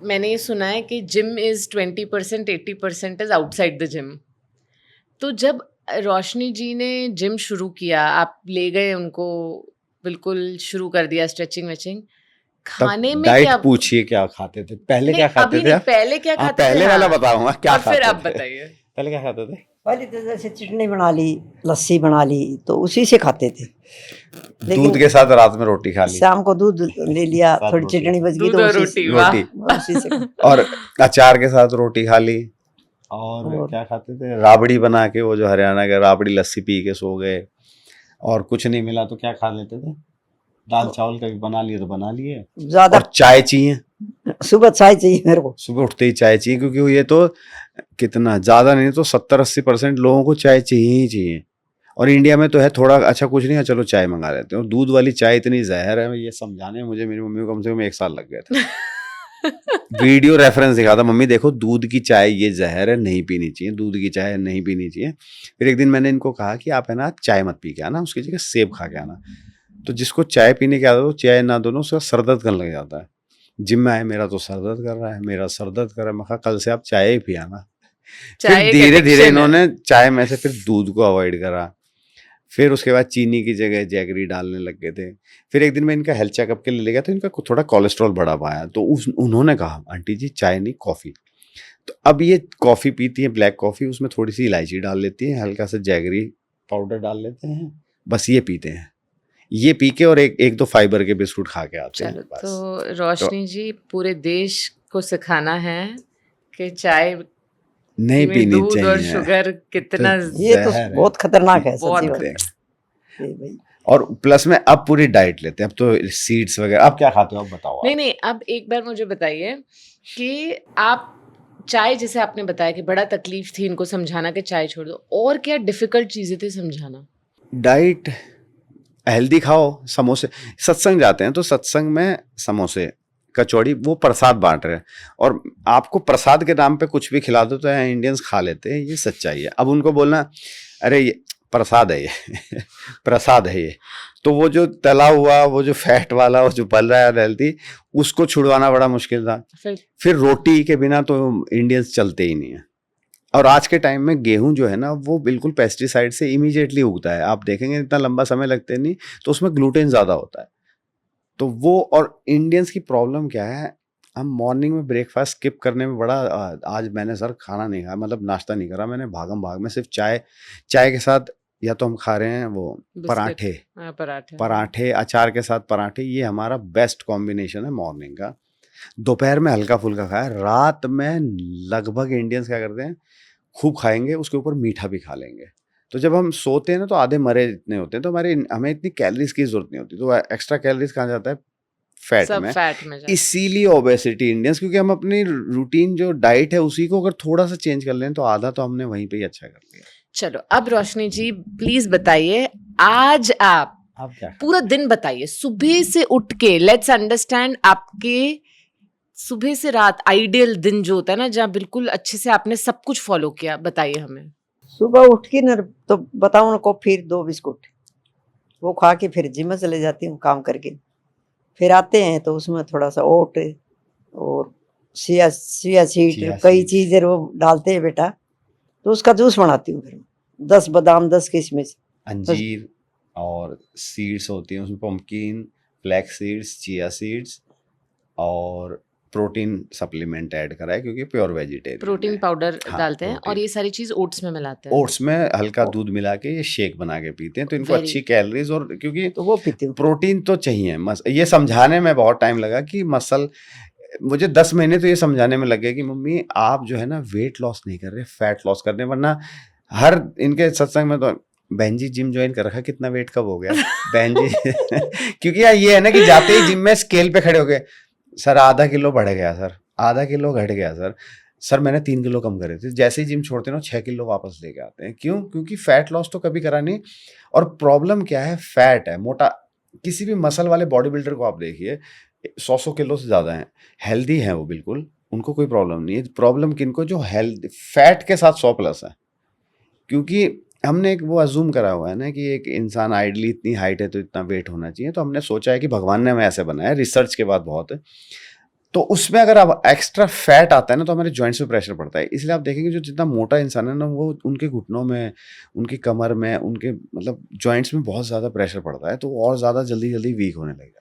मैंने ये सुना है कि gym is 20%, 80% is outside the gym. तो जब रोशनी जी ने जिम शुरू किया, आप ले गए उनको, बिल्कुल शुरू कर दिया स्ट्रेचिंग वेचिंग, तब खाने में डाइट क्या? पूछिए क्या खाते थे, पहले नहीं क्या खाते अभी थे नहीं, आप? पहले क्या हाँ खाते थे, पहले वाला हाँ, बताऊंगा क्या और फिर खाते आप थे। बताइए। पहले क्या खाते थे? पहले तो जैसे चटनी बना ली, लस्सी बना ली, तो उसी से खाते थे। दूध लेकिन के साथ रात में रोटी खा ली, शाम को दूध ले लिया, साथ थोड़ी रोटी, चटनी बच गई दूध तो और उसी रोटी, वाह। रोटी उसी से और अचार के साथ रोटी खा ली। और और क्या खाते थे, राबड़ी बना के, वो जो हरियाणा के राबड़ी लस्सी पी के सो गए। और कुछ नहीं मिला तो क्या खा लेते थे, दाल चावल कभी बना लिए तो बना लिए। ज्यादा और चाय चाहिए, सुबह चाय चाहिए मेरे को। सुबह उठते ही चाय चाहिए, क्योंकि ये तो कितना ज्यादा नहीं तो 70-80% लोगों को चाय चाहिए ही चाहिए। और इंडिया में तो है थोड़ा, अच्छा कुछ नहीं है चलो चाय मंगा लेते हैं। और दूध वाली चाय इतनी जहर है, ये समझाने में मुझे मेरी मम्मी को कम से कम 1 साल लग गया था। वीडियो रेफरेंस दिखा था, मम्मी देखो दूध की चाय ये जहर है, नहीं पीनी चाहिए, दूध की चाय नहीं पीनी चाहिए। फिर एक दिन मैंने इनको कहा कि आप है ना चाय मत पी के आना, उसकी जगह सेब खा के आना। तो जिसको चाय पीने की आदत हो, चाय ना दो ना, उसका सर दर्द करने लग जाता है। जिम में आए, मेरा तो सर दर्द कर रहा है, मेरा सर दर्द कर रहा है। मैं कहा कल से आप चाय ही पियाना। फिर चाय एक धीरे धीरे एडिक्शन है। इन्होंने चाय में से फिर दूध को अवॉइड करा। फिर उसके बाद चीनी की जगह जैगरी डालने लग गए थे। फिर एक दिन मैं इनका हेल्थ चेकअप के लिए ले गया तो इनका थोड़ा कोलेस्ट्रॉल बढ़ा पाया, तो उन्होंने कहा आंटी जी चाय नहीं कॉफ़ी। तो अब ये कॉफ़ी पीती है, ब्लैक कॉफ़ी, उसमें थोड़ी सी इलायची डाल लेती है, हल्का सा जैगरी पाउडर डाल लेते हैं, बस ये पीते हैं। ये पी के और एक दो फाइबर के बिस्कुट खा के आते हैं चलो, बस। तो रोशनी जी पूरे देश को सिखाना है कि चाय नहीं में पीनी दूध और चाहिए, शुगर कितना ये तो जहर है। बहुत खतरनाक है, बहुत सच्ची बात खतरनाक। है भाई। और प्लस में अब पूरी डाइट लेते हैं, अब तो सीड्स वगैरह। अब क्या खाते हो अब बताओ नहीं आप? नहीं, अब एक बार मुझे बताइए कि आप चाय, जैसे आपने बताया कि बड़ा तकलीफ थी इनको समझाना कि चाय छोड़ दो, और क्या डिफिकल्ट चीजें थी समझाना? डाइट हेल्दी खाओ, समोसे। सत्संग जाते हैं तो सत्संग में समोसे कचौड़ी वो प्रसाद बांट रहे हैं, और आपको प्रसाद के नाम पे कुछ भी खिला दो तो यहाँ इंडियंस खा लेते हैं, ये सच्चाई है। अब उनको बोलना अरे ये प्रसाद है ये प्रसाद है ये, तो वो जो तला हुआ, वो जो फैट वाला, वो जो बल रहा है हेल्दी, उसको छुड़वाना बड़ा मुश्किल था। फिर रोटी के बिना तो इंडियंस चलते ही नहीं है। और आज के टाइम में गेहूं जो है ना, वो बिल्कुल पेस्टिसाइड से इमीडिएटली उगता है, आप देखेंगे इतना लंबा समय लगते नहीं, तो उसमें ग्लूटेन ज़्यादा होता है। तो वो, और इंडियंस की प्रॉब्लम क्या है, हम मॉर्निंग में ब्रेकफास्ट स्किप करने में बड़ा आज मैंने सर खाना नहीं खाया, मतलब नाश्ता नहीं करा मैंने, भागम भाग में सिर्फ चाय, चाय के साथ या तो हम खा रहे हैं वो बिस्किट, पराठे, हाँ, पराठे, पराठे अचार के साथ पराठे, ये हमारा बेस्ट कॉम्बिनेशन है मॉर्निंग का। दोपहर में हल्का फुल्का खाया, रात में लगभग इंडियंस क्या करते हैं, खूब खाएंगे, उसके ऊपर मीठा भी खा लेंगे। तो जब हम सोते हैं ना तो आधे मरे इतने होते हैं, तो हमें इतनी कैलोरीज की जरूरत नहीं होती, तो एक्स्ट्रा कैलोरीज कहाँ जाता है, फैट सब में। फैट में जाता है। इसीलिए ओबेसिटी इंडियंस, क्योंकि हम अपनी रूटीन जो डाइट है उसी को अगर थोड़ा सा चेंज कर लें तो आधा तो हमने वहीं पे ही अच्छा कर लिया। चलो, अब रोशनी जी प्लीज बताइए, आज आप क्या पूरा दिन बताइए, सुबह से उठ के, लेट्स अंडरस्टैंड आपके सुबह से रात आइडियल दिन जो होता है ना, जहाँ बिल्कुल अच्छे से आपने सब कुछ फॉलो किया, बताइए हमें। सुबह उठ के ना तो बताऊँ ना, कॉफी 2 बिस्कुट वो खा के फिर जिम में चले जाती हूँ काम करके। फिर आते हैं तो उसमें थोड़ा सा ओट और चिया सीड, कई चीजें वो डालते हैं बेटा, तो उसका जूस बनाती हूँ। फिर 10 बादाम, 10 किशमिश, अंजीर और सीड्स होती हैं उसमें, pumpkin, flax seeds, chia seeds, और प्रोटीन सप्लीमेंट ऐड करा है क्योंकि प्योर वेजिटेरियन प्रोटीन पाउडर डालते हैं, और ये सारी चीज ओट्स में मिलाते हैं। ओट्स में हल्का दूध मिला के ये शेक बना के पीते हैं, तो इनको Very- अच्छी कैलोरीज, और क्योंकि तो वो पीती हूँ। प्रोटीन तो चाहिए। ये समझाने में बहुत टाइम लगा कि मसल, मुझे 10 महीने तो ये समझाने में लग गए कि मम्मी आप जो है ना वेट लॉस नहीं कर रहे, फैट लॉस कर रहे, वरना हर इनके सत्संग में तो बहन जी जिम ज्वाइन कर रखा, कितना वेट कब हो गया बहन जी क्योंकि यार ये है ना कि जाते ही जिम में स्केल पे खड़े हो गए, सर आधा किलो बढ़ गया, सर आधा किलो घट गया, सर मैंने 3 किलो कम करे थे। जैसे ही जिम छोड़ते ना 6 किलो वापस लेके आते हैं। क्यों? क्योंकि फैट लॉस तो कभी करा नहीं। और प्रॉब्लम क्या है, फैट है, मोटा। किसी भी मसल वाले बॉडी बिल्डर को आप देखिए, 100 किलो से ज़्यादा हैं, हेल्दी हैं वो बिल्कुल, उनको कोई प्रॉब्लम नहीं है। प्रॉब्लम किनको, जो हेल्थ फैट के साथ 100+ है। क्योंकि हमने एक वो अज्यूम करा हुआ है ना कि एक इंसान आइडली इतनी हाइट है तो इतना वेट होना चाहिए, तो हमने सोचा है कि भगवान ने हमें ऐसे बनाया, रिसर्च के बाद बहुत है। तो उसमें अगर अब एक्स्ट्रा फैट आता है ना तो हमारे जॉइंट्स पे प्रेशर पड़ता है। इसलिए आप देखेंगे जो जितना मोटा इंसान है ना वो उनके घुटनों में, उनकी कमर में, उनके मतलब जॉइंट्स में बहुत ज़्यादा प्रेशर पड़ता है, तो वो और ज़्यादा जल्दी-जल्दी वीक होने लगेगा।